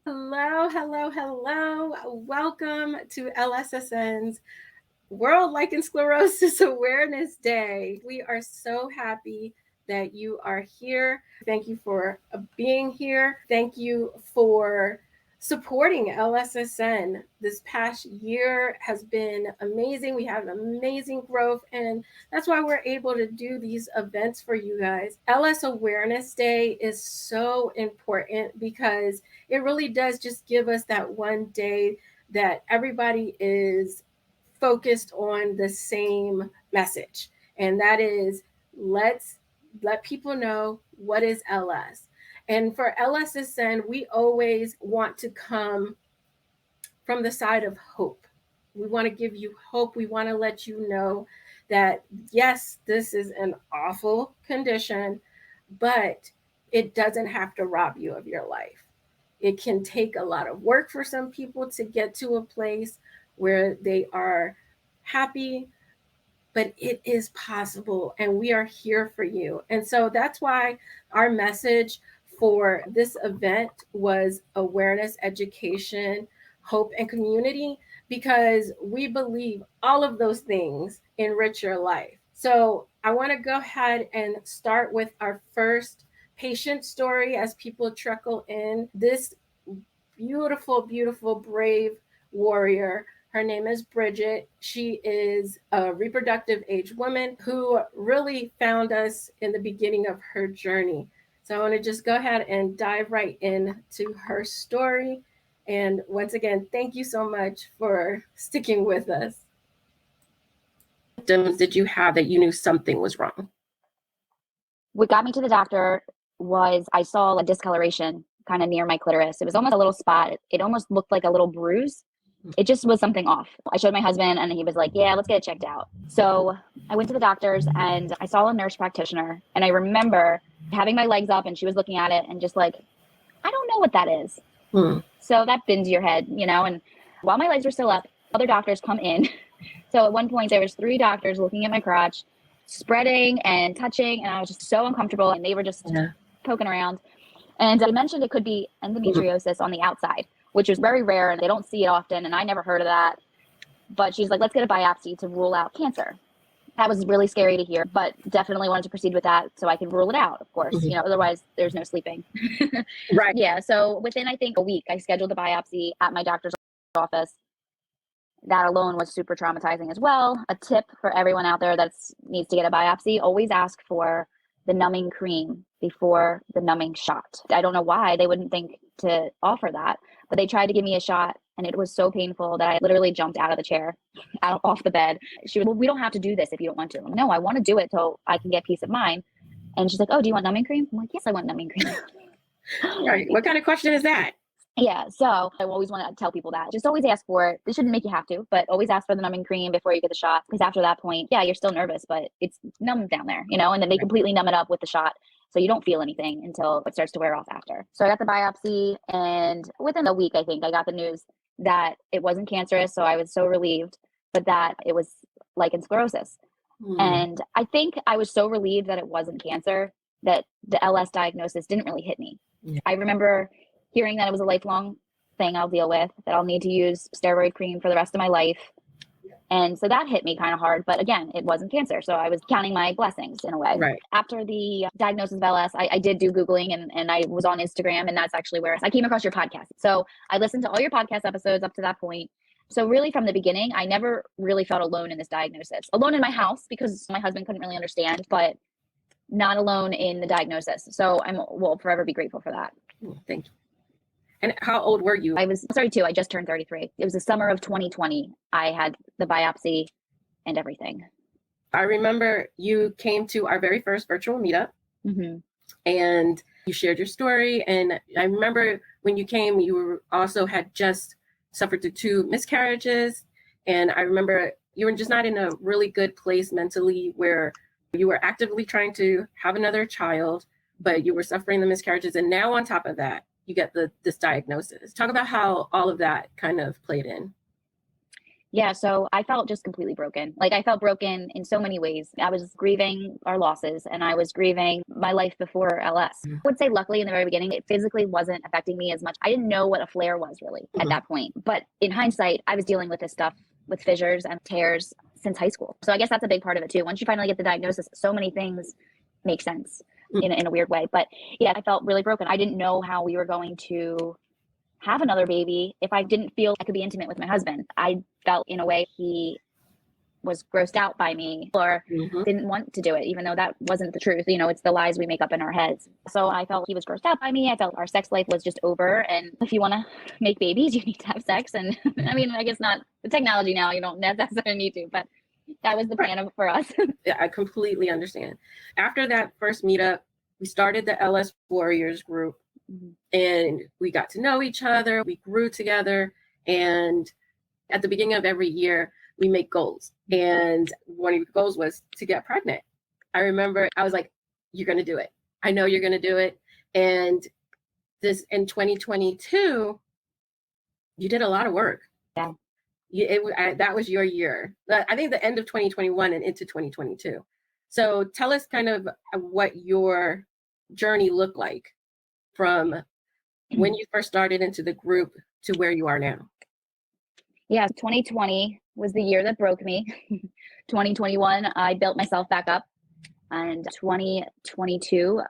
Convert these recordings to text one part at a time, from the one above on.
Hello, hello, hello. Welcome to LSSN's World Lichen Sclerosus Awareness Day. We are so happy that you are here. Thank you for being here. Thank you for supporting LSSN. This past year has been amazing. We have amazing growth, and that's why we're able to do these events for you guys. LS Awareness Day is so important because it really does just give us that one day that everybody is focused on the same message, and that is let's let people know what is LS. And for LSSN, we always want to come from the side of hope. We want to give you hope. We want to let you know that yes, this is an awful condition, but it doesn't have to rob you of your life. It can take a lot of work for some people to get to a place where they are happy, but it is possible, and we are here for you. And so that's why our message for this event was awareness, education, hope, and community, because we believe all of those things enrich your life. So I want to go ahead and start with our first patient story as people trickle in. This beautiful, beautiful, brave warrior. Her name is Bridget. She is a reproductive age woman who really found us in the beginning of her journey. So I want to just go ahead and dive right into her story. And once again, thank you so much for sticking with us. Symptoms did you have that you knew something was wrong? What got me to the doctor was I saw a discoloration kind of near my clitoris. It was almost a little spot. It almost looked like a little bruise. It just was something off. I showed my husband and he was like, yeah, let's get it checked out. So I went to the doctor's and I saw a nurse practitioner. And I remember having my legs up and she was looking at it and just like, I don't know what that is. So that bends your head, you know, and while my legs were still up, other doctors come in. So at one point there was 3 doctors looking at my crotch, spreading and touching, and I was just so uncomfortable, and they were just poking around. And they mentioned it could be endometriosis on the outside, which is very rare and they don't see it often, and I never heard of that. But she's like, let's get a biopsy to rule out cancer. That was really scary to hear, but definitely wanted to proceed with that so I could rule it out, of course. You know, otherwise there's no sleeping. Right. Yeah, so within, I think, a week, I scheduled the biopsy at my doctor's office. That alone was super traumatizing as well. A tip for everyone out there that needs to get a biopsy, always ask for the numbing cream before the numbing shot. I don't know why they wouldn't think to offer that, but they tried to give me a shot and it was so painful that I literally jumped out of the chair, off the bed. She was, well, we don't have to do this if you don't want to. I'm like, no, I want to do it so I can get peace of mind. And she's like, oh, do you want numbing cream? I'm like, yes, I want numbing cream. Right. What kind of question is that? Yeah, so I always want to tell people that. Just always ask for it. They shouldn't make you have to, but always ask for the numbing cream before you get the shot. Because after that point, yeah, you're still nervous, but it's numb down there, you know, and then they completely numb it up with the shot. So you don't feel anything until it starts to wear off after. So I got the biopsy, and within a week, I think, I got the news that it wasn't cancerous. So I was so relieved, but that it was lichen sclerosus. And I think I was so relieved that it wasn't cancer that the LS diagnosis didn't really hit me. I remember hearing that it was a lifelong thing I'll deal with, that I'll need to use steroid cream for the rest of my life. And so that hit me kind of hard. But again, it wasn't cancer. So I was counting my blessings in a way. Right. After the diagnosis of LS, I did do Googling and I was on Instagram. And that's actually where I came across your podcast. So I listened to all your podcast episodes up to that point. So really from the beginning, I never really felt alone in this diagnosis. Alone in my house because my husband couldn't really understand, but not alone in the diagnosis. So I will forever be grateful for that. Thank you. And how old were you? I was 32. I just turned 33. It was the summer of 2020. I had the biopsy and everything. I remember you came to our very first virtual meetup and you shared your story. And I remember when you came, you also had just suffered through 2 miscarriages. And I remember you were just not in a really good place mentally, where you were actively trying to have another child, but you were suffering the miscarriages. And now on top of that, you get this diagnosis. Talk about how all of that kind of played in. Yeah, so I felt just completely broken. Like I felt broken in so many ways. I was grieving our losses and I was grieving my life before LS. I would say luckily in the very beginning, it physically wasn't affecting me as much. I didn't know what a flare was really at that point. But in hindsight, I was dealing with this stuff with fissures and tears since high school. So I guess that's a big part of it too. Once you finally get the diagnosis, so many things make sense in a weird way. But yeah, I felt really broken. I didn't know how we were going to have another baby if I didn't feel I could be intimate with my husband. I felt in a way he was grossed out by me or didn't want to do it, even though that wasn't the truth. You know, it's the lies we make up in our heads. So I felt he was grossed out by me. I felt our sex life was just over. And if you want to make babies, you need to have sex. And I mean, I guess not the technology now, you don't necessarily need to, but that was the plan for us. Yeah, I completely understand. After that first meetup, we started the LS Warriors group and we got to know each other. We grew together. And at the beginning of every year, we make goals. And one of the goals was to get pregnant. I remember I was like, you're going to do it. I know you're going to do it. And this in 2022, you did a lot of work. Yeah. That was your year. I think the end of 2021 and into 2022. So tell us kind of what your journey looked like from when you first started into the group to where you are now. Yeah, 2020 was the year that broke me. 2021, I built myself back up. And 2022,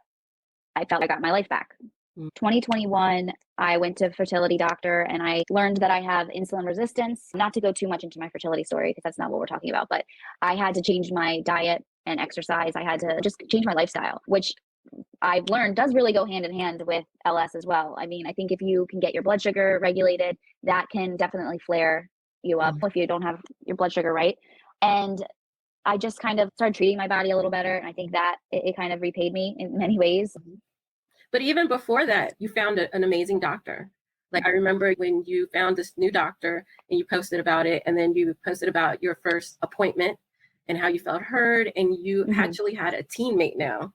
I felt I got my life back. 2021, I went to a fertility doctor and I learned that I have insulin resistance. Not to go too much into my fertility story, because that's not what we're talking about, but I had to change my diet and exercise. I had to just change my lifestyle, which I've learned does really go hand in hand with LS as well. I mean, I think if you can get your blood sugar regulated, that can definitely flare you up if you don't have your blood sugar right. And I just kind of started treating my body a little better. And I think that it kind of repaid me in many ways. But even before that, you found an amazing doctor. Like I remember when you found this new doctor and you posted about it, and then you posted about your first appointment and how you felt heard, and you actually had a teammate now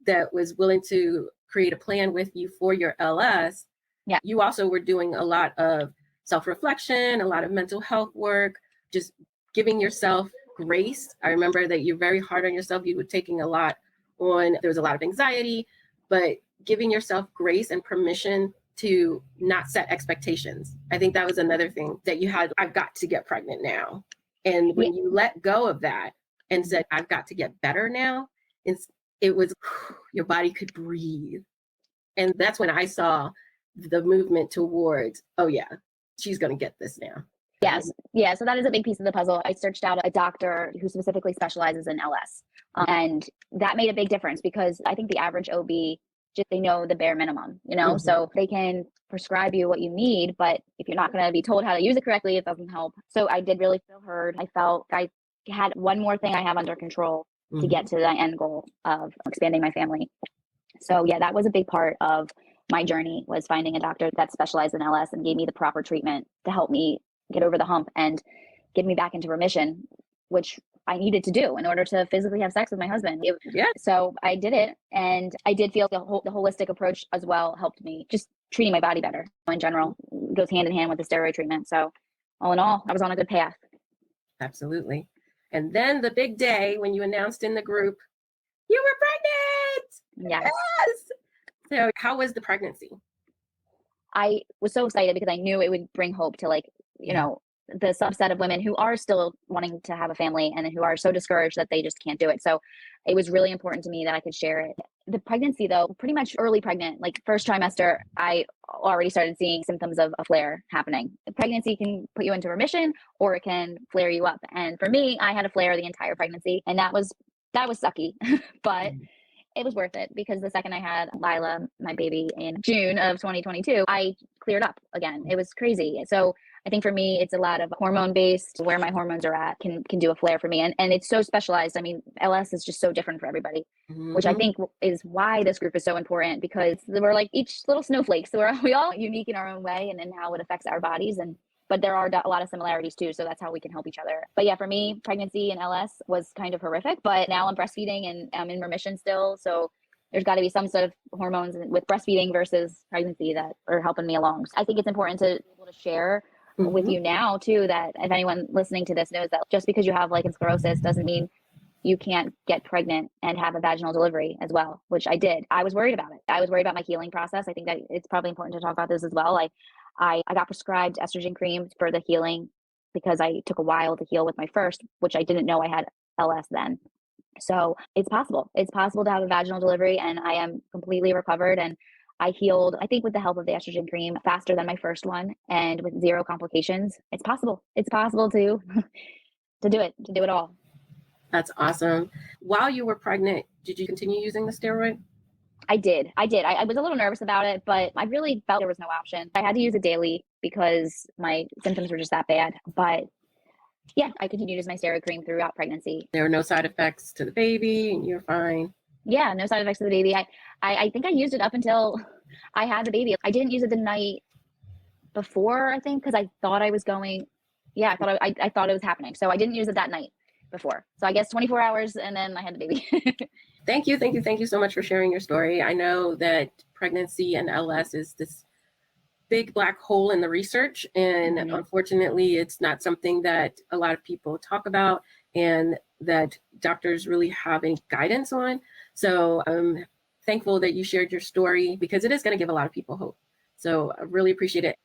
that was willing to create a plan with you for your LS. Yeah. You also were doing a lot of self-reflection, a lot of mental health work, just giving yourself grace. I remember that you're very hard on yourself. You were taking a lot on, there was a lot of anxiety, but giving yourself grace and permission to not set expectations. I think that was another thing that you had. I've got to get pregnant now. And when you let go of that and said, I've got to get better now, it was, your body could breathe. And that's when I saw the movement towards, oh yeah, she's going to get this now. Yes. Yeah. So that is a big piece of the puzzle. I searched out a doctor who specifically specializes in LS. And that made a big difference because I think the average OB, just they know the bare minimum, you know, so they can prescribe you what you need, but if you're not going to be told how to use it correctly, it doesn't help. So I did really feel heard. I felt I had one more thing I have under control to get to the end goal of expanding my family. So yeah, that was a big part of my journey, was finding a doctor that specialized in LS and gave me the proper treatment to help me get over the hump and get me back into remission, which I needed to do in order to physically have sex with my husband. So I did it. And I did feel the holistic approach as well helped me, just treating my body better in general. It goes hand in hand with the steroid treatment. So all in all, I was on a good path. Absolutely. And then the big day when you announced in the group, you were pregnant. Yes. So how was the pregnancy? I was so excited because I knew it would bring hope to, like, you know, the subset of women who are still wanting to have a family and who are so discouraged that they just can't do it. So it was really important to me that I could share it. The pregnancy, though, pretty much early pregnant, like first trimester, I already started seeing symptoms of a flare happening. The pregnancy can put you into remission or it can flare you up. And for me, I had a flare the entire pregnancy, and that was sucky, but it was worth it because the second I had Lila, my baby, in June of 2022, I cleared up again. It was crazy. So I think for me, it's a lot of hormone based, where my hormones are at can do a flare for me. And it's so specialized. I mean, LS is just so different for everybody, which I think is why this group is so important, because we're like each little snowflake. So we all unique in our own way and in how it affects our bodies. But there are a lot of similarities too. So that's how we can help each other. But yeah, for me, pregnancy and LS was kind of horrific, but now I'm breastfeeding and I'm in remission still. So there's got to be some sort of hormones with breastfeeding versus pregnancy that are helping me along. So I think it's important to be able to share with Mm-hmm. you now too, that if anyone listening to this knows that just because you have lichen sclerosus doesn't mean you can't get pregnant and have a vaginal delivery as well, which I did. I was worried about it. I was worried about my healing process. I think that it's probably important to talk about this as well. Like I got prescribed estrogen cream for the healing because I took a while to heal with my first, which I didn't know I had LS then. So it's possible. It's possible to have a vaginal delivery, and I am completely recovered. And I healed, I think, with the help of the estrogen cream faster than my first one and with zero complications. It's possible. It's possible to to do it all. That's awesome. While you were pregnant, did you continue using the steroid? I did. I was a little nervous about it, but I really felt there was no option. I had to use it daily because my symptoms were just that bad. But yeah, I continued to use my steroid cream throughout pregnancy. There were no side effects to the baby, and you're fine. Yeah, no side effects to the baby. I think I used it up until I had the baby. I didn't use it the night before, I think, because I thought I was going. Yeah, I thought it was happening, so I didn't use it that night before. So I guess 24 hours, and then I had the baby. Thank you so much for sharing your story. I know that pregnancy and LS is this big black hole in the research, and unfortunately, it's not something that a lot of people talk about and that doctors really have any guidance on. So I'm thankful that you shared your story because it is going to give a lot of people hope. So I really appreciate it.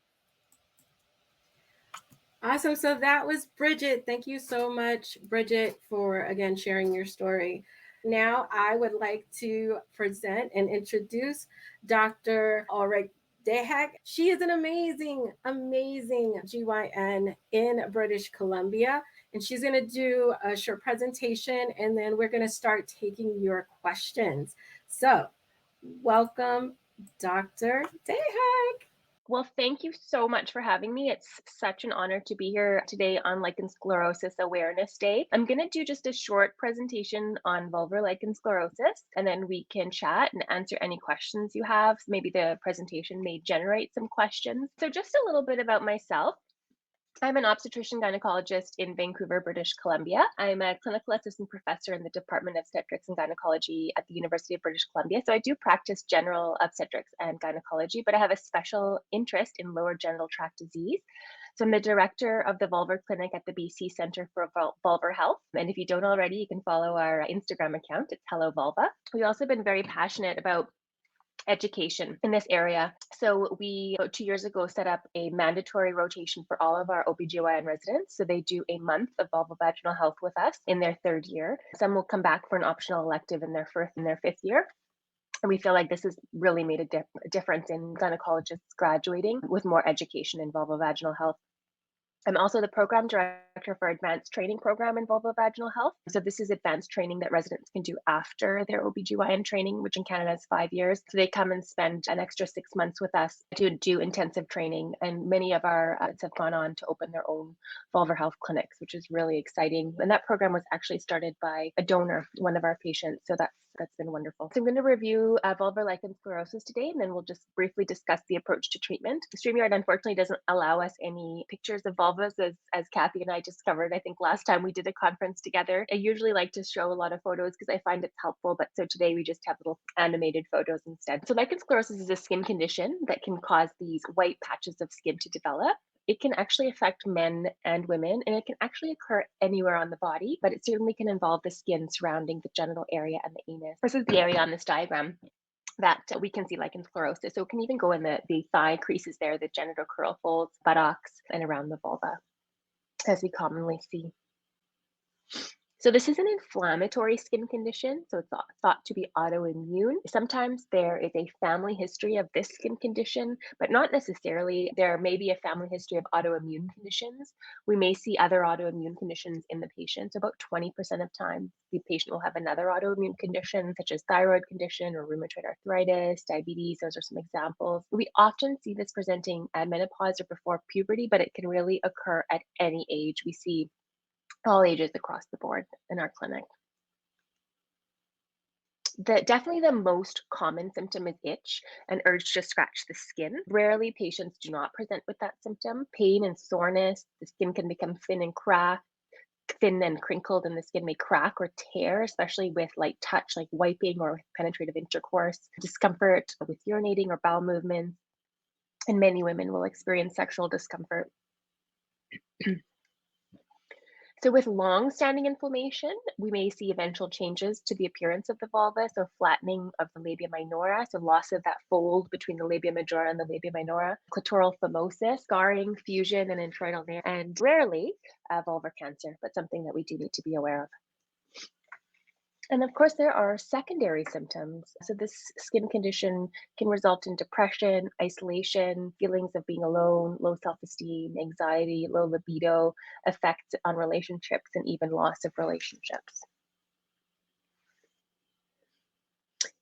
Awesome. So that was Bridget. Thank you so much, Bridget, for again sharing your story. Now I would like to present and introduce Dr. Ulrike Dehaeck. She is an amazing GYN in British Columbia, and she's going to do a short presentation, and then we're going to start taking your questions. So, welcome, Dr. Dehaeck. Well, thank you so much for having me. It's such an honor to be here today on Lichen Sclerosus Awareness Day. I'm going to do just a short presentation on vulvar lichen sclerosus, and then we can chat and answer any questions you have. Maybe the presentation may generate some questions. So just a little bit about myself. I'm an obstetrician gynecologist in Vancouver, British Columbia. I'm a clinical assistant professor in the Department of Obstetrics and Gynecology at the University of British Columbia. So I do practice general obstetrics and gynecology, but I have a special interest in lower genital tract disease. So I'm the director of the Vulvar Clinic at the BC Centre for Vulvar Health. And if you don't already, you can follow our Instagram account. It's Hello Vulva. We've also been very passionate about education in this area. So we, about 2 years ago, set up a mandatory rotation for all of our OBGYN residents. So they do a month of vulvovaginal health with us in their third year. Some will come back for an optional elective in their fifth year. And we feel like this has really made a difference in gynecologists graduating with more education in vulvovaginal health. I'm also the program director for advanced training program in vulvovaginal health. So this is advanced training that residents can do after their OBGYN training, which in Canada is 5 years. So they come and spend an extra 6 months with us to do intensive training. And many of our have gone on to open their own vulvar health clinics, which is really exciting. And that program was actually started by a donor, one of our patients. So that's been wonderful. So I'm going to review vulvar lichen sclerosus today, and then we'll just briefly discuss the approach to treatment. StreamYard unfortunately doesn't allow us any pictures of vulvas, as Kathy and I discovered, I think last time we did a conference together. I usually like to show a lot of photos because I find it's helpful, but so today we just have little animated photos instead. So lichen sclerosus is a skin condition that can cause these white patches of skin to develop. It can actually affect men and women, and it can actually occur anywhere on the body, but it certainly can involve the skin surrounding the genital area and the anus. This is the area on this diagram that we can see lichen sclerosus. So it can even go in the thigh creases there, the genital curl folds, buttocks, and around the vulva, as we commonly see. So this is an inflammatory skin condition, so it's thought to be autoimmune. Sometimes there is a family history of this skin condition, but not necessarily. There may be a family history of autoimmune conditions. We may see other autoimmune conditions in the patient. So about 20% of time, the patient will have another autoimmune condition, such as thyroid condition or rheumatoid arthritis, diabetes. Those are some examples. We often see this presenting at menopause or before puberty, but it can really occur at any age. We see all ages across the board in our clinic. Definitely the most common symptom is itch, an urge to scratch the skin. Rarely patients do not present with that symptom. Pain and soreness, the skin can become thin and crinkled, and the skin may crack or tear, especially with light touch like wiping or penetrative intercourse. Discomfort with urinating or bowel movements, and many women will experience sexual discomfort. So with long-standing inflammation, we may see eventual changes to the appearance of the vulva, so flattening of the labia minora, so loss of that fold between the labia majora and the labia minora, clitoral phimosis, scarring, fusion, and introital nair, and rarely vulvar cancer, but something that we do need to be aware of. And of course, there are secondary symptoms. So this skin condition can result in depression, isolation, feelings of being alone, low self-esteem, anxiety, low libido, effects on relationships, and even loss of relationships.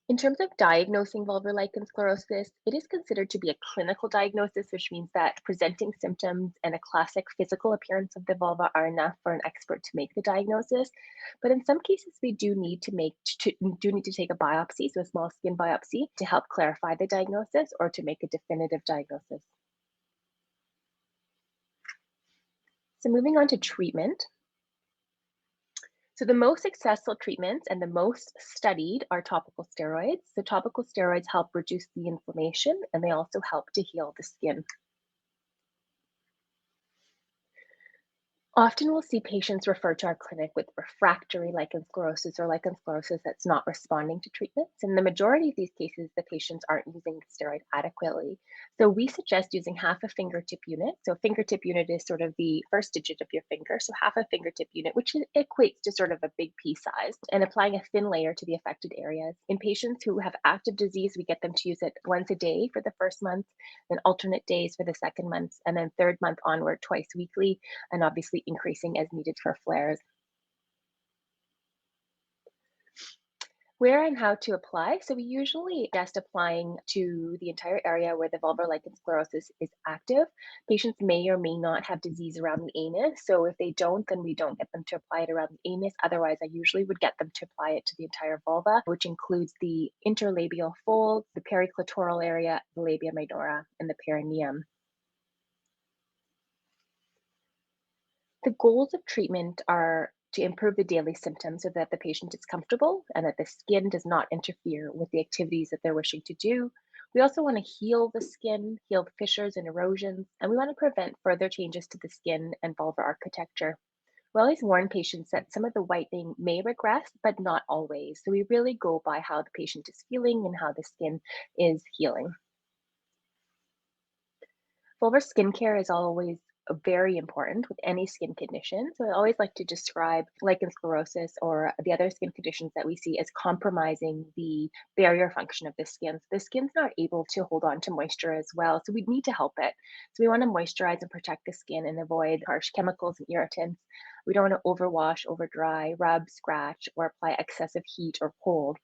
In terms of diagnosing vulvar lichen sclerosus, it is considered to be a clinical diagnosis, which means that presenting symptoms and a classic physical appearance of the vulva are enough for an expert to make the diagnosis. But in some cases, we do need to take a biopsy, so a small skin biopsy, to help clarify the diagnosis or to make a definitive diagnosis. So moving on to treatment. So the most successful treatments and the most studied are topical steroids. So topical steroids help reduce the inflammation and they also help to heal the skin. Often we'll see patients referred to our clinic with refractory lichen sclerosus or lichen sclerosus that's not responding to treatments. In the majority of these cases, the patients aren't using the steroid adequately. So we suggest using half a fingertip unit. So fingertip unit is sort of the first digit of your finger. So half a fingertip unit, which equates to sort of a big pea size, and applying a thin layer to the affected areas. In patients who have active disease, we get them to use it once a day for the first month, then alternate days for the second month, and then third month onward twice weekly, and obviously increasing as needed for flares. Where and how to apply. So we usually suggest applying to the entire area where the vulvar lichen sclerosus is active. Patients may or may not have disease around the anus. So if they don't, then we don't get them to apply it around the anus. Otherwise, I usually would get them to apply it to the entire vulva, which includes the interlabial fold, the periclitoral area, the labia minora, and the perineum. The goals of treatment are to improve the daily symptoms so that the patient is comfortable and that the skin does not interfere with the activities that they're wishing to do. We also want to heal the skin, heal the fissures and erosions, and we want to prevent further changes to the skin and vulvar architecture. We always warn patients that some of the whitening may regress, but not always. So we really go by how the patient is feeling and how the skin is healing. Vulvar skincare is always very important with any skin condition. So I always like to describe lichen sclerosus or the other skin conditions that we see as compromising the barrier function of the skin. So the skin's not able to hold on to moisture as well. So we need to help it. So we want to moisturize and protect the skin and avoid harsh chemicals and irritants. We don't want to overwash, overdry, rub, scratch, or apply excessive heat or cold.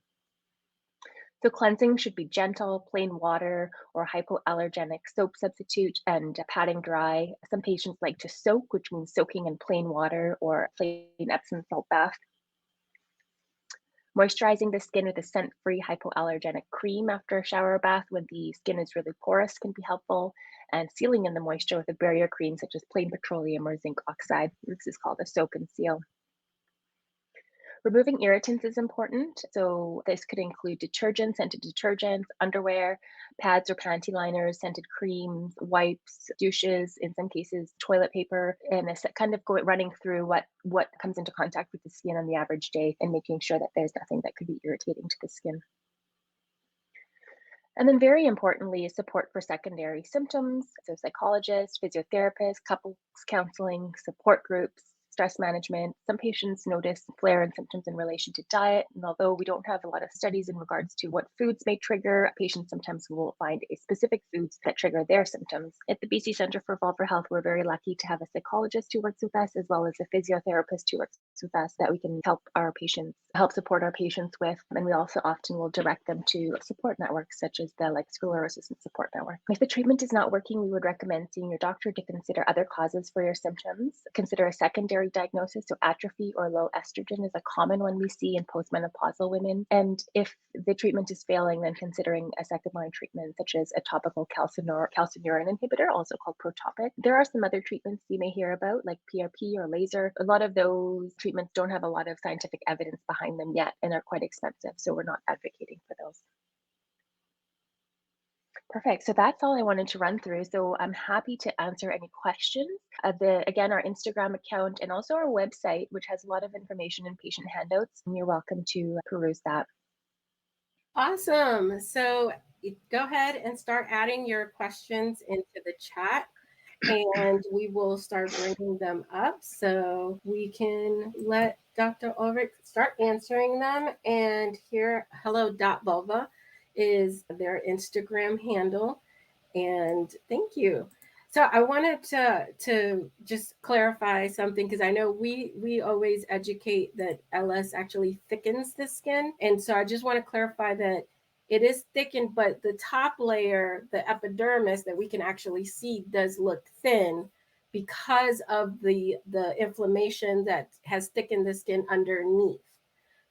So cleansing should be gentle, plain water or hypoallergenic soap substitute, and patting dry. Some patients like to soak, which means soaking in plain water or plain Epsom salt bath. Moisturizing the skin with a scent-free hypoallergenic cream after a shower or bath when the skin is really porous can be helpful, and sealing in the moisture with a barrier cream such as plain petroleum or zinc oxide. This is called a soak and seal. Removing irritants is important. So this could include detergents, scented detergents, underwear, pads or panty liners, scented creams, wipes, douches, in some cases, toilet paper, and it's kind of running through what comes into contact with the skin on the average day and making sure that there's nothing that could be irritating to the skin. And then very importantly is support for secondary symptoms. So psychologists, physiotherapists, couples counseling, support groups, stress management. Some patients notice flare and symptoms in relation to diet. And although we don't have a lot of studies in regards to what foods may trigger, patients sometimes will find a specific foods that trigger their symptoms. At the BC Centre for Vulvar Health, we're very lucky to have a psychologist who works with us, as well as a physiotherapist who works with us that we can help support our patients with. And we also often will direct them to support networks such as the Lichen Sclerosus Support Network. If the treatment is not working, we would recommend seeing your doctor to consider other causes for your symptoms. Consider a secondary diagnosis. So atrophy or low estrogen is a common one we see in postmenopausal women. And if the treatment is failing, then considering a second line treatment such as a topical calcineurin inhibitor, also called Protopic. There are some other treatments you may hear about like PRP or laser. A lot of those treatments don't have a lot of scientific evidence behind them yet and are quite expensive. So we're not advocating for those. Perfect. So that's all I wanted to run through. So I'm happy to answer any questions. Again, our Instagram account and also our website, which has a lot of information and patient handouts. And you're welcome to peruse that. Awesome. So go ahead and start adding your questions into the chat, and we will start bringing them up so we can let Dr. Ulrich start answering them. And here, hello.vulva is their Instagram handle. And thank you. So I wanted to just clarify something, because I know we always educate that LS actually thickens the skin, and so I just want to clarify that it is thickened, but the top layer, the epidermis that we can actually see, does look thin because of the inflammation that has thickened the skin underneath.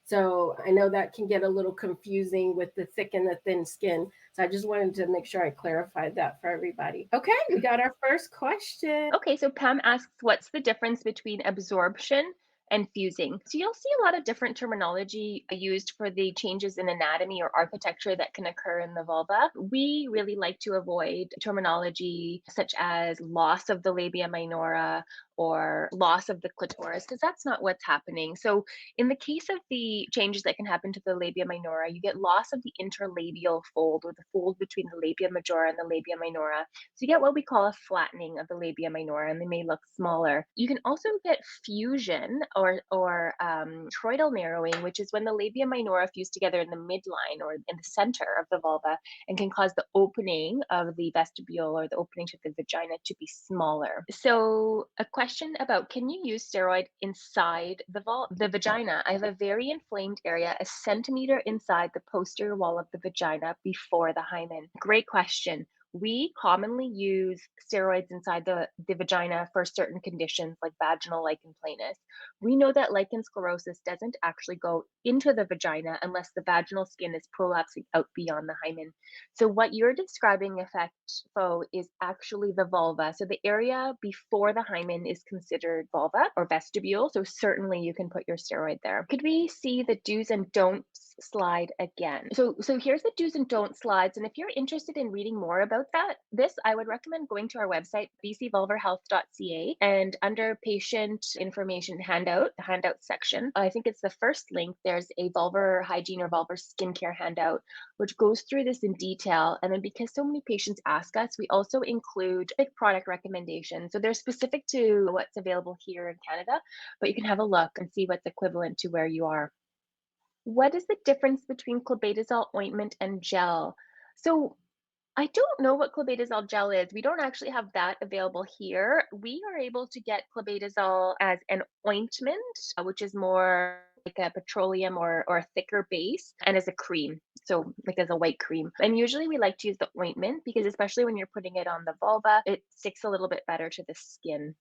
So I know that can get a little confusing with the thick and the thin skin. So I just wanted to make sure I clarified that for everybody. Okay, we got our first question. Okay, so Pam asks, what's the difference between absorption and fusing? So you'll see a lot of different terminology used for the changes in anatomy or architecture that can occur in the vulva. We really like to avoid terminology such as loss of the labia minora or loss of the clitoris, because that's not what's happening. So in the case of the changes that can happen to the labia minora, you get loss of the interlabial fold, or the fold between the labia majora and the labia minora. So you get what we call a flattening of the labia minora, and they may look smaller. You can also get fusion or toroidal narrowing, which is when the labia minora fuse together in the midline or in the center of the vulva, and can cause the opening of the vestibule or the opening to the vagina to be smaller. So a question about, can you use steroid inside the vagina? I have a very inflamed area, a centimeter inside the posterior wall of the vagina before the hymen. Great question. We commonly use steroids inside the vagina for certain conditions like vaginal lichen planus. We know that lichen sclerosus doesn't actually go into the vagina unless the vaginal skin is prolapsing out beyond the hymen. So what you're describing, effect Fo, is actually the vulva. So the area before the hymen is considered vulva or vestibule. So certainly you can put your steroid there. Could we see the do's and don'ts slide again? So here's the do's and don'ts slides. And if you're interested in reading more about this, I would recommend going to our website, bcvulvarhealth.ca, and under patient information handout, the handout section, I think it's the first link, there's a vulvar hygiene or vulvar skincare handout, which goes through this in detail. And then because so many patients ask us, we also include big product recommendations. So they're specific to what's available here in Canada, but you can have a look and see what's equivalent to where you are. What is the difference between clobetasol ointment and gel? So I don't know what clobetasol gel is. We don't actually have that available here. We are able to get clobetasol as an ointment, which is more like a petroleum or a thicker base, and as a cream. So like as a white cream. And usually we like to use the ointment because especially when you're putting it on the vulva, it sticks a little bit better to the skin.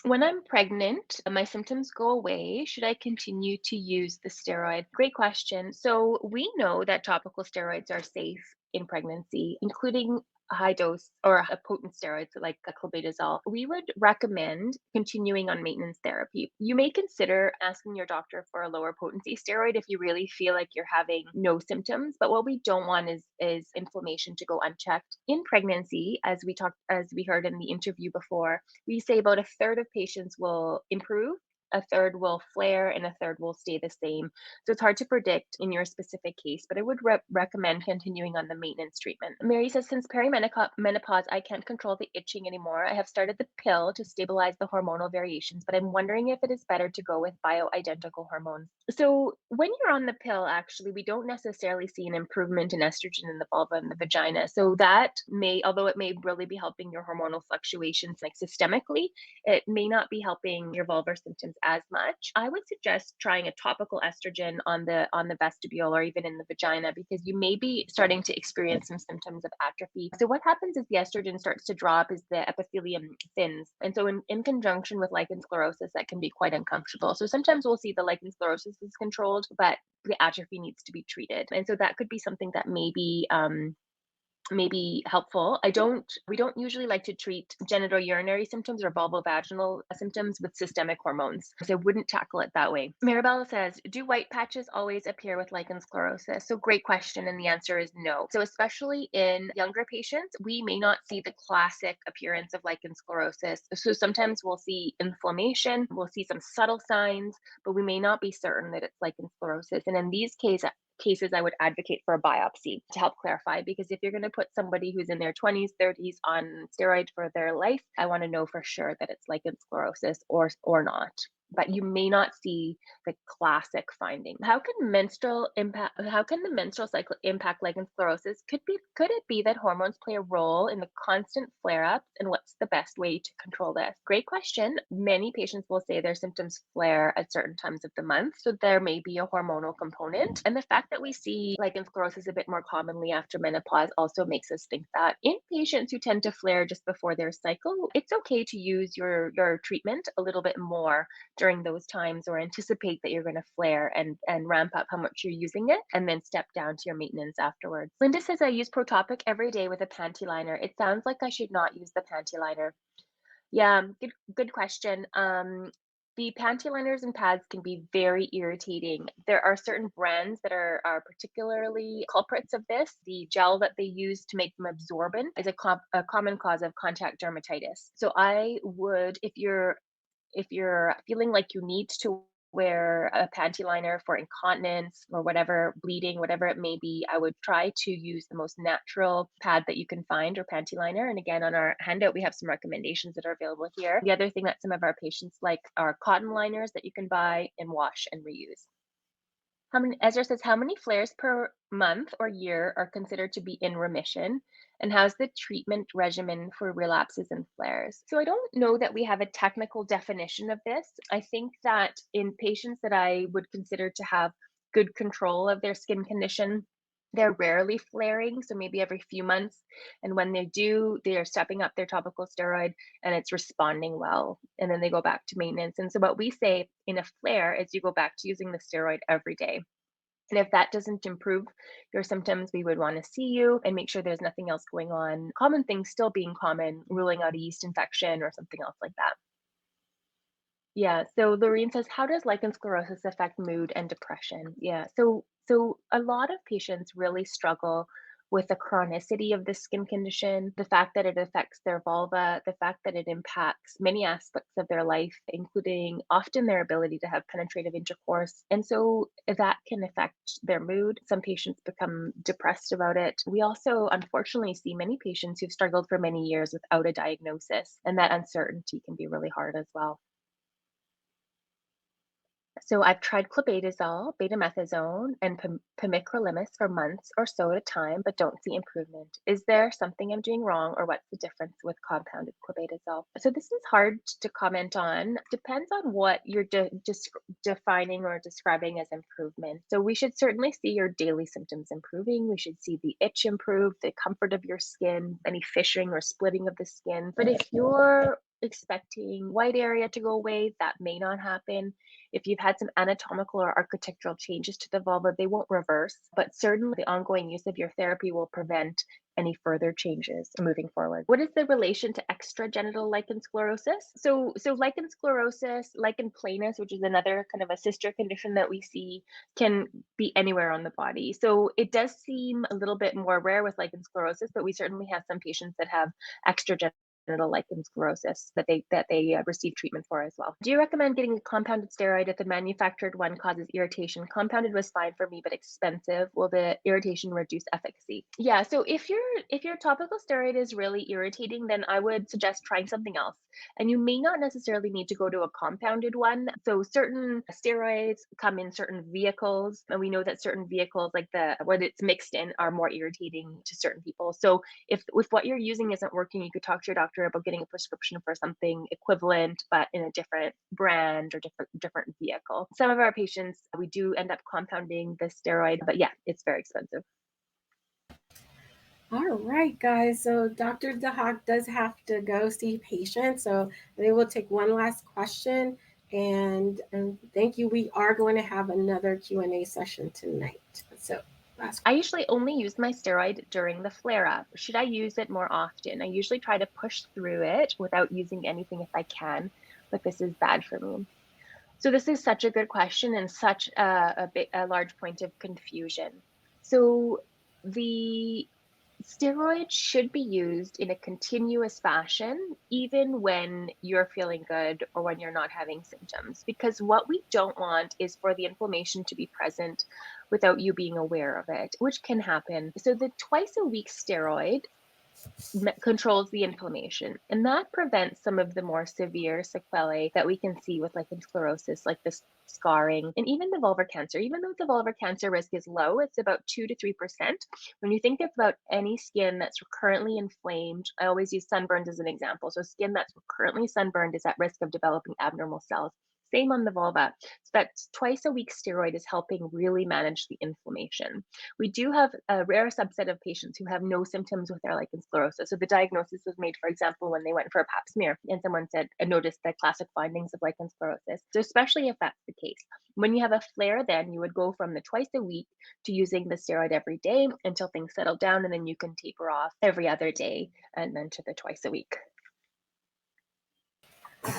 When I'm pregnant, my symptoms go away. Should I continue to use the steroid? Great question. So, we know that topical steroids are safe in pregnancy, including a high dose or a potent steroids like clobetasol. We would recommend continuing on maintenance therapy. You may consider asking your doctor for a lower potency steroid if you really feel like you're having no symptoms. But what we don't want is inflammation to go unchecked. In pregnancy, as we heard in the interview before, we say about a third of patients will improve, a third will flare, and a third will stay the same. So it's hard to predict in your specific case, but I would recommend continuing on the maintenance treatment. Mary says, since perimenopause, I can't control the itching anymore. I have started the pill to stabilize the hormonal variations, but I'm wondering if it is better to go with bioidentical hormones. So when you're on the pill, actually, we don't necessarily see an improvement in estrogen in the vulva and the vagina. So that may, although it may really be helping your hormonal fluctuations like systemically, it may not be helping your vulvar symptoms as much. I would suggest trying a topical estrogen on the vestibule or even in the vagina, because you may be starting to experience some symptoms of atrophy. So what happens is the estrogen starts to drop as the epithelium thins. And so in conjunction with lichen sclerosus, that can be quite uncomfortable. So sometimes we'll see the lichen sclerosus is controlled, but the atrophy needs to be treated. And so that could be something that maybe may be helpful. We don't usually like to treat genitourinary symptoms or vulvovaginal symptoms with systemic hormones. So I wouldn't tackle it that way. Maribel says, do white patches always appear with lichen sclerosus? So great question. And the answer is no. So especially in younger patients, we may not see the classic appearance of lichen sclerosus. So sometimes we'll see inflammation, we'll see some subtle signs, but we may not be certain that it's lichen sclerosus. And in these cases, I would advocate for a biopsy to help clarify, because if you're going to put somebody who's in their 20s, 30s on steroids for their life, I want to know for sure that it's lichen sclerosus or not. But you may not see the classic finding. How can the menstrual cycle impact lichen sclerosus? Could it be that hormones play a role in the constant flare-ups, and what's the best way to control this? Great question. Many patients will say their symptoms flare at certain times of the month, so there may be a hormonal component. And the fact that we see lichen sclerosus a bit more commonly after menopause also makes us think that in patients who tend to flare just before their cycle, it's okay to use your treatment a little bit more during those times, or anticipate that you're going to flare and ramp up how much you're using it, and then step down to your maintenance afterwards. Linda says, I use Protopic every day with a panty liner. It sounds like I should not use the panty liner. Yeah, good question. The panty liners and pads can be very irritating. There are certain brands that are particularly culprits of this. The gel that they use to make them absorbent is a common cause of contact dermatitis. So I would, if you're feeling like you need to wear a panty liner for incontinence or whatever, bleeding, whatever it may be, I would try to use the most natural pad that you can find, or panty liner. And again, on our handout, we have some recommendations that are available here. The other thing that some of our patients like are cotton liners that you can buy and wash and reuse. Ezra says, how many flares per month or year are considered to be in remission? And how's the treatment regimen for relapses and flares? So I don't know that we have a technical definition of this. I think that in patients that I would consider to have good control of their skin condition, they're rarely flaring, so maybe every few months. And when they do, they are stepping up their topical steroid and it's responding well. And then they go back to maintenance. And so what we say in a flare is you go back to using the steroid every day. And if that doesn't improve your symptoms, we would want to see you and make sure there's nothing else going on. Common things still being common, ruling out a yeast infection or something else like that. Yeah, so Lorene says, how does lichen sclerosus affect mood and depression? Yeah, so a lot of patients really struggle with the chronicity of the skin condition, the fact that it affects their vulva, the fact that it impacts many aspects of their life, including often their ability to have penetrative intercourse. And so that can affect their mood. Some patients become depressed about it. We also, unfortunately, see many patients who've struggled for many years without a diagnosis, and that uncertainty can be really hard as well. So I've tried clobetasol, betamethasone, and pimecrolimus for months or so at a time, but don't see improvement. Is there something I'm doing wrong, or what's the difference with compounded clobetasol? So this is hard to comment on. Depends on what you're defining or describing as improvement. So we should certainly see your daily symptoms improving. We should see the itch improve, the comfort of your skin, any fishing or splitting of the skin. But if you're expecting white area to go away, that may not happen. If you've had some anatomical or architectural changes to the vulva, they won't reverse, but certainly the ongoing use of your therapy will prevent any further changes moving forward. What is the relation to extragenital lichen sclerosus? So lichen sclerosus, lichen planus, which is another kind of a sister condition that we see, can be anywhere on the body. So it does seem a little bit more rare with lichen sclerosus, but we certainly have some patients that have extragenital lichen sclerosus that they receive treatment for as well. Do you recommend getting a compounded steroid if the manufactured one causes irritation? Compounded was fine for me, but expensive. Will the irritation reduce efficacy? Yeah, so if your topical steroid is really irritating, then I would suggest trying something else. And you may not necessarily need to go to a compounded one. So certain steroids come in certain vehicles, and we know that certain vehicles, like what it's mixed in, are more irritating to certain people. So if what you're using isn't working, you could talk to your doctor about getting a prescription for something equivalent, but in a different brand or different vehicle. Some of our patients, we do end up compounding the steroid, but yeah, it's very expensive. All right, guys. So Dr. Dehaeck does have to go see patients. So they will take one last question. And thank you. We are going to have another Q&A session tonight. So last. I usually only use my steroid during the flare-up. Should I use it more often? I usually try to push through it without using anything if I can, but this is bad for me. So this is such a good question and such a large point of confusion. So the steroids should be used in a continuous fashion, even when you're feeling good or when you're not having symptoms, because what we don't want is for the inflammation to be present without you being aware of it, which can happen. So the twice a week steroid controls the inflammation, and that prevents some of the more severe sequelae that we can see with lichen sclerosus, like the scarring and even the vulvar cancer. Even though the vulvar cancer risk is low, it's about 2 to 3%. When you think about any skin that's currently inflamed, I always use sunburns as an example. So skin that's currently sunburned is at risk of developing abnormal cells. Same on the vulva. So that twice a week steroid is helping really manage the inflammation. We do have a rare subset of patients who have no symptoms with their lichen sclerosus. So the diagnosis was made, for example, when they went for a pap smear and someone said, I noticed the classic findings of lichen sclerosus. So especially if that's the case, when you have a flare, then you would go from the twice a week to using the steroid every day until things settle down, and then you can taper off every other day and then to the twice a week.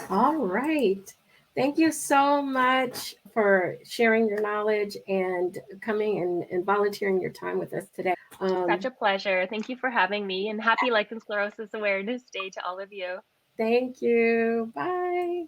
All right. Thank you so much for sharing your knowledge and coming and volunteering your time with us today. Such a pleasure. Thank you for having me, and happy Lichen Sclerosus Awareness Day to all of you. Thank you. Bye.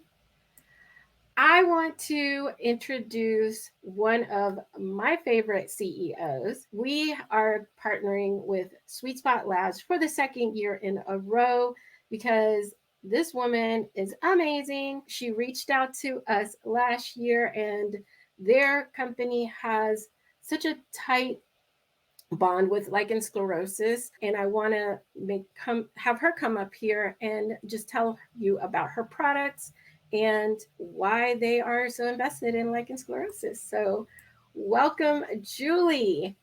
I want to introduce one of my favorite CEOs. We are partnering with Sweet Spot Labs for the second year in a row because this woman is amazing. She reached out to us last year, and their company has such a tight bond with lichen sclerosus, and I want to have her come up here and just tell you about her products and why they are so invested in lichen sclerosus. So welcome, Julie.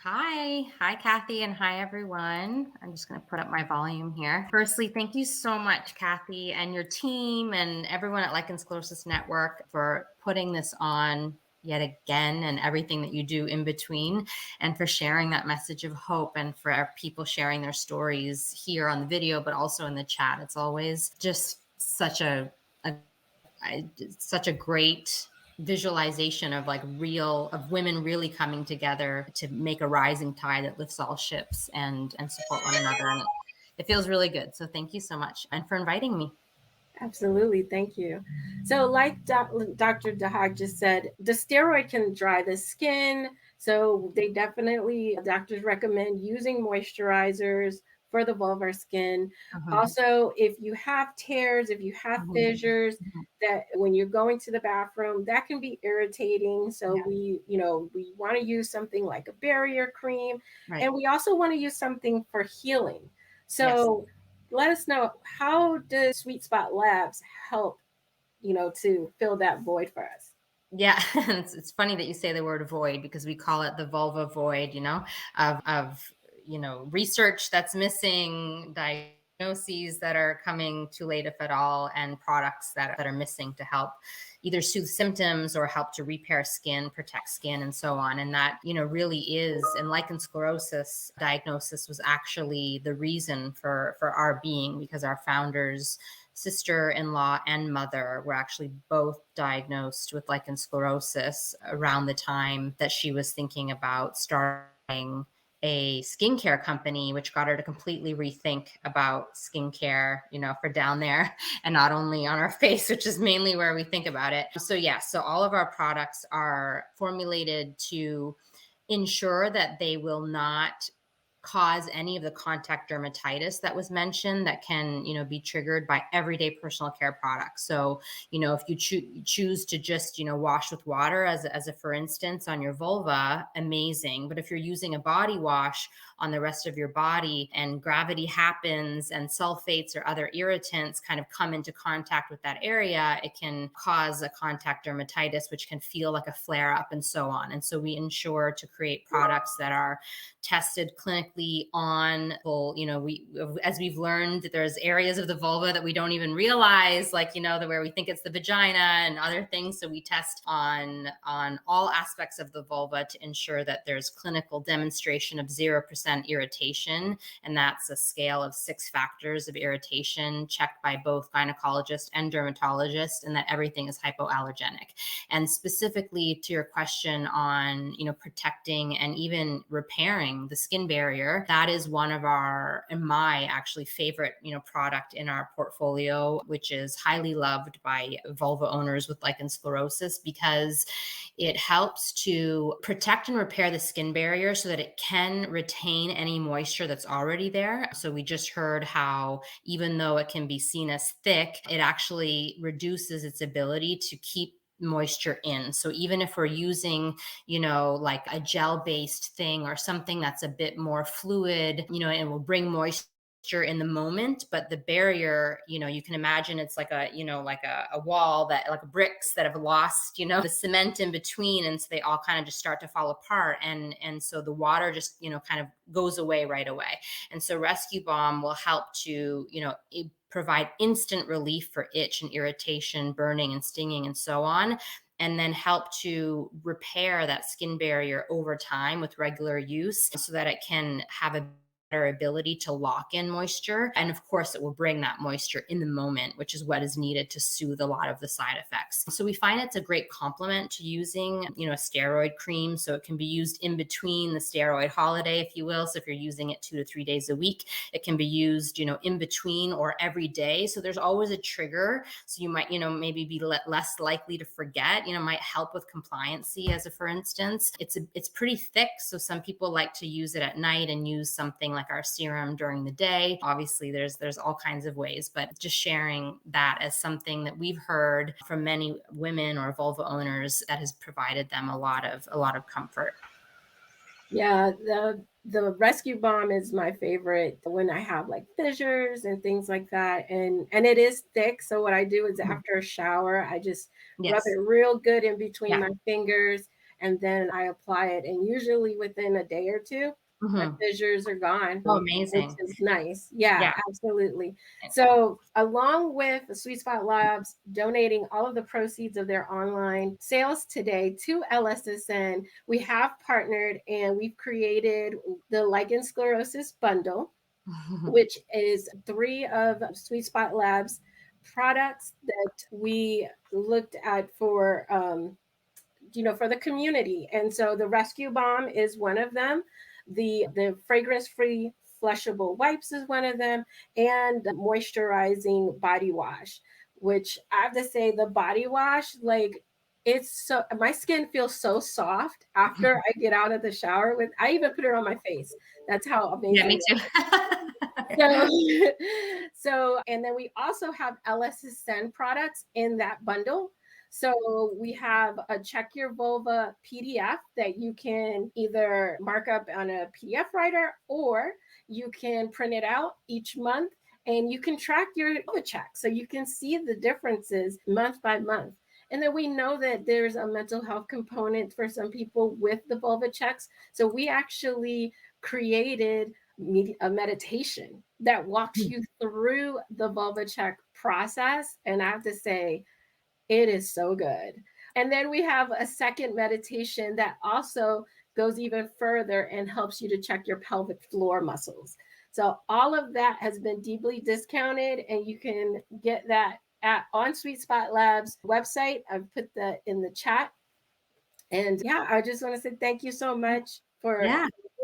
Hi, Kathy, and hi, everyone. I'm just going to put up my volume here. Firstly, thank you so much, Kathy, and your team and everyone at Lichen Sclerosus Network for putting this on yet again, and everything that you do in between, and for sharing that message of hope, and for our people sharing their stories here on the video, but also in the chat. It's always just such a great visualization of of women really coming together to make a rising tide that lifts all ships and support one another. And it feels really good. So thank you so much, and for inviting me. Absolutely. Thank you. So, like Dr. Dehaeck just said, the steroid can dry the skin. So, doctors recommend using moisturizers for the vulvar skin. Also, if you have tears, if you have fissures, that when you're going to the bathroom, that can be irritating. So we want to use something like a barrier cream, and we also want to use something for healing. So let us know, how does Sweet Spot Labs help, to fill that void for us? Yeah, it's funny that you say the word void, because we call it the vulva void, of research that's missing, diagnoses that are coming too late, if at all, and products that are missing to help either soothe symptoms or help to repair skin, protect skin, and so on. And that, really is, and lichen sclerosus diagnosis was actually the reason for our being, because our founders' sister-in-law and mother were actually both diagnosed with lichen sclerosus around the time that she was thinking about starting a skincare company, which got her to completely rethink about skincare, for down there, and not only on our face, which is mainly where we think about it. So all of our products are formulated to ensure that they will not cause any of the contact dermatitis that was mentioned, that can, be triggered by everyday personal care products. So, if you choose to just, wash with water as a for instance on your vulva, amazing. But if you're using a body wash on the rest of your body, and gravity happens and sulfates or other irritants kind of come into contact with that area, it can cause a contact dermatitis, which can feel like a flare up, and so on. And so we ensure to create products that are tested clinically clinically on, as we've learned, there's areas of the vulva that we don't even realize, like, where we think it's the vagina and other things. So we test on all aspects of the vulva to ensure that there's clinical demonstration of 0% irritation. And that's a scale of 6 factors of irritation checked by both gynecologist and dermatologist, and that everything is hypoallergenic. And specifically to your question on, protecting and even repairing the skin barrier, that is one of my actually favorite, product in our portfolio, which is highly loved by vulva owners with lichen sclerosus, because it helps to protect and repair the skin barrier so that it can retain any moisture that's already there. So we just heard how even though it can be seen as thick, it actually reduces its ability to keep moisture in. So even if we're using, like a gel-based thing or something that's a bit more fluid, and will bring moisture in the moment, but the barrier, you can imagine it's like a wall that, like bricks that have lost, the cement in between. And so they all kind of just start to fall apart. And so the water just, kind of goes away right away. And so Rescue Balm will help to, provide instant relief for itch and irritation, burning and stinging and so on, and then help to repair that skin barrier over time with regular use so that it can have a better ability to lock in moisture. And of course, it will bring that moisture in the moment, which is what is needed to soothe a lot of the side effects. So we find it's a great complement to using, a steroid cream. So it can be used in between the steroid holiday, if you will. So if you're using it 2 to 3 days a week, it can be used, in between or every day. So there's always a trigger. So you might, maybe be less likely to forget, might help with compliancy as for instance. It's pretty thick. So some people like to use it at night and use something like our serum during the day. Obviously there's all kinds of ways, but just sharing that as something that we've heard from many women or vulva owners that has provided them a lot of comfort. Yeah, the Rescue Balm is my favorite when I have like fissures and things like that. And it is thick. So what I do is after a shower, I just rub it real good in between my fingers, and then I apply it. And usually within a day or two, my fissures are gone. Oh, amazing. Which is nice. Yeah, absolutely. So along with Sweet Spot Labs donating all of the proceeds of their online sales today to LSSN, we have partnered and we've created the Lichen Sclerosus bundle, which is 3 of Sweet Spot Labs products that we looked at for for the community. And so the Rescue Balm is one of them. The fragrance-free flushable wipes is one of them, and the moisturizing body wash, which I have to say, the body wash, like, it's so, my skin feels so soft after I get out of the shower with. I even put it on my face. That's how amazing. Yeah, me too. So, and then we also have LSSN products in that bundle. So we have a Check Your Vulva PDF that you can either mark up on a PDF writer, or you can print it out each month and you can track your vulva check. So you can see the differences month by month. And then we know that there's a mental health component for some people with the vulva checks. So we actually created a meditation that walks you through the vulva check process. And I have to say, it is so good. And then we have a second meditation that also goes even further and helps you to check your pelvic floor muscles. So all of that has been deeply discounted, and you can get that on Sweet Spot Labs website. I've put that in the chat. And yeah, I just want to say thank you so much for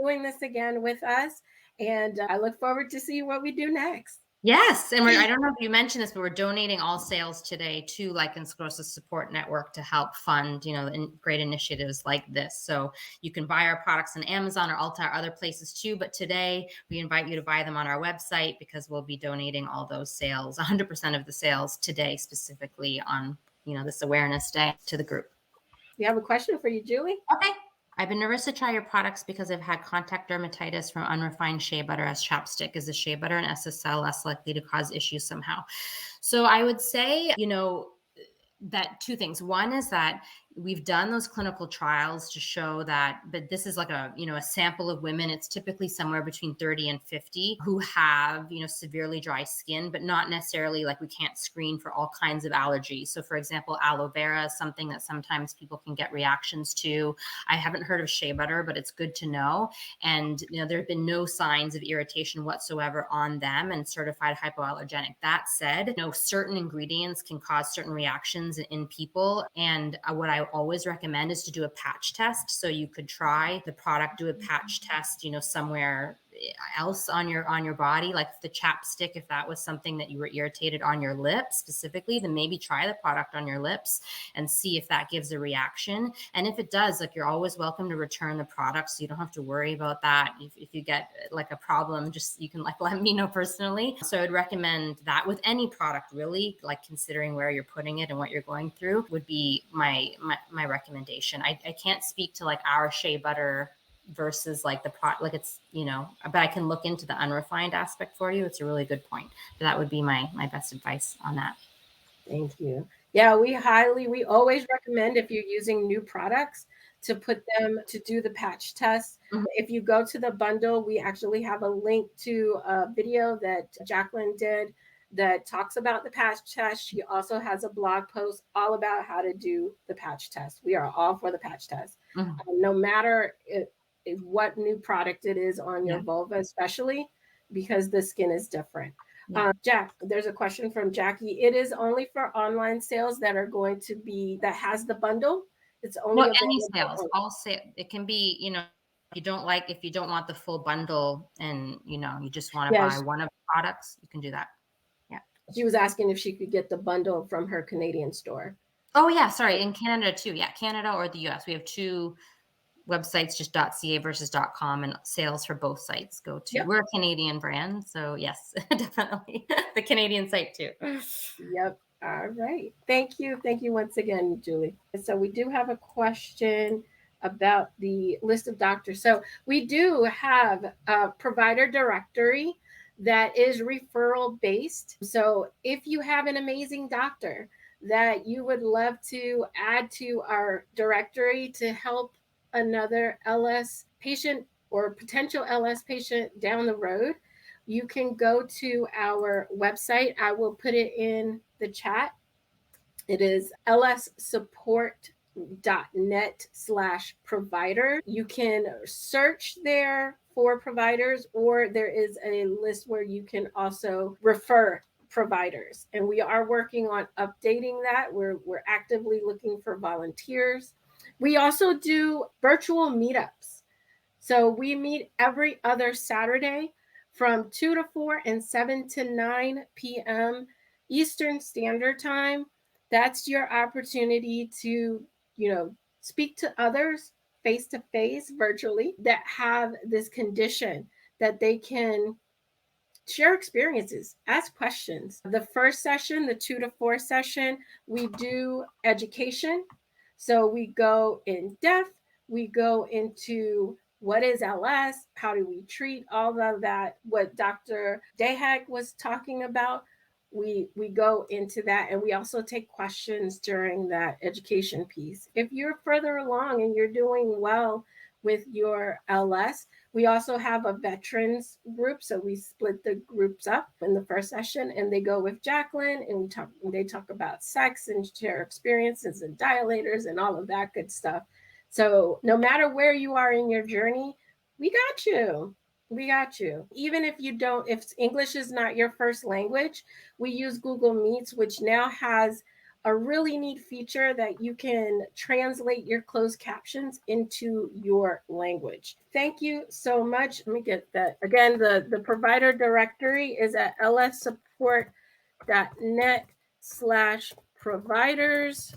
doing this again with us. And I look forward to seeing what we do next. Yes. And I don't know if you mentioned this, but we're donating all sales today to Lichen Sclerosus Support Network to help fund, great initiatives like this. So you can buy our products on Amazon or Ulta or other places too. But today we invite you to buy them on our website, because we'll be donating all those sales, 100% of the sales today, specifically on, this awareness day, to the group. We have a question for you, Julie. Okay. I've been nervous to try your products because I've had contact dermatitis from unrefined shea butter as chapstick. Is the shea butter and SSL less likely to cause issues somehow? So I would say, that 2 things. One is that we've done those clinical trials to show that, but this is like a, a sample of women. It's typically somewhere between 30 and 50 who have, severely dry skin, but not necessarily like we can't screen for all kinds of allergies. So for example, aloe vera is something that sometimes people can get reactions to. I haven't heard of shea butter, but it's good to know. And, there have been no signs of irritation whatsoever on them and certified hypoallergenic. That said, certain ingredients can cause certain reactions in people. And what I always recommend is to do a patch test. So you could try the product, do a patch test, somewhere else on your body, like the chapstick. If that was something that you were irritated on your lips specifically, then maybe try the product on your lips and see if that gives a reaction. And if it does, like, you're always welcome to return the product, so you don't have to worry about that. If you get like a problem, just you can like let me know personally. So I'd recommend that with any product, really, like considering where you're putting it and what you're going through would be my recommendation. I can't speak to like our shea butter versus like the product, like it's, but I can look into the unrefined aspect for you. It's a really good point. But that would be my best advice on that. Thank you. Yeah, we always recommend, if you're using new products, to put them to do the patch test. Mhm. If you go to the bundle, we actually have a link to a video that Jacqueline did that talks about the patch test. She also has a blog post all about how to do the patch test. We are all for the patch test. Mhm. No matter what new product it is on your Yeah. vulva, especially because the skin is different. Yeah. Jack, there's a question from Jackie. It is only for online sales that are going to be, that has the bundle. It's only No, any available sales, all sale. It can be, if you don't want the full bundle and, you just want to Yeah, buy one of the products, you can do that. Yeah. she was asking if she could get the bundle from her Canadian store. Oh yeah. Sorry. In Canada too. Yeah. Canada or the US. We have two websites, just .ca versus .com, and sales for both sites go to. Yep. We're a Canadian brand, so yes, definitely the Canadian site too. Yep. All right. Thank you. Thank you once again, Julie. So we do have a question about the list of doctors. So we do have a provider directory that is referral based. So if you have an amazing doctor that you would love to add to our directory to help another LS patient or potential LS patient down the road, you can go to our website. I will put it in the chat. It is lssupport.net/provider. You can search there for providers, or there is a list where you can also refer providers. And we are working on updating that. We're actively looking for volunteers. We also do virtual meetups. So we meet every other Saturday from 2 to 4 and 7 to 9 p.m. Eastern Standard Time. That's your opportunity to, speak to others face to face virtually that have this condition, that they can share experiences, ask questions. The first session, the 2 to 4 session, we do education. So we go in depth, we go into what is LS, how do we treat all of that, what Dr. Dehaeck was talking about. We go into that, and we also take questions during that education piece. If you're further along and you're doing well with your LS, we also have a veterans group. So we split the groups up in the first session, and they go with Jacqueline, and they talk about sex and share experiences and dilators and all of that good stuff. So no matter where you are in your journey, we got you. We got you. Even if English is not your first language, we use Google Meets, which now has a really neat feature that you can translate your closed captions into your language. Thank you so much. Let me get that. Again, the provider directory is at lssupport.net/providers.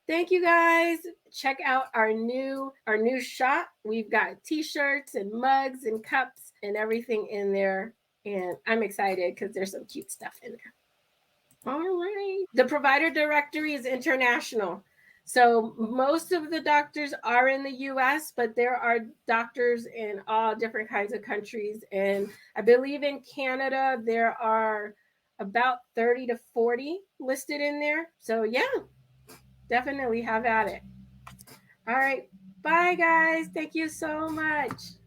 Thank you guys. Check out our new shop. We've got t-shirts and mugs and cups and everything in there. And I'm excited because there's some cute stuff in there. All right. The provider directory is international. So most of the doctors are in the US, but there are doctors in all different kinds of countries. And I believe in Canada, there are about 30 to 40 listed in there. So yeah, definitely have at it. All right. Bye, guys. Thank you so much.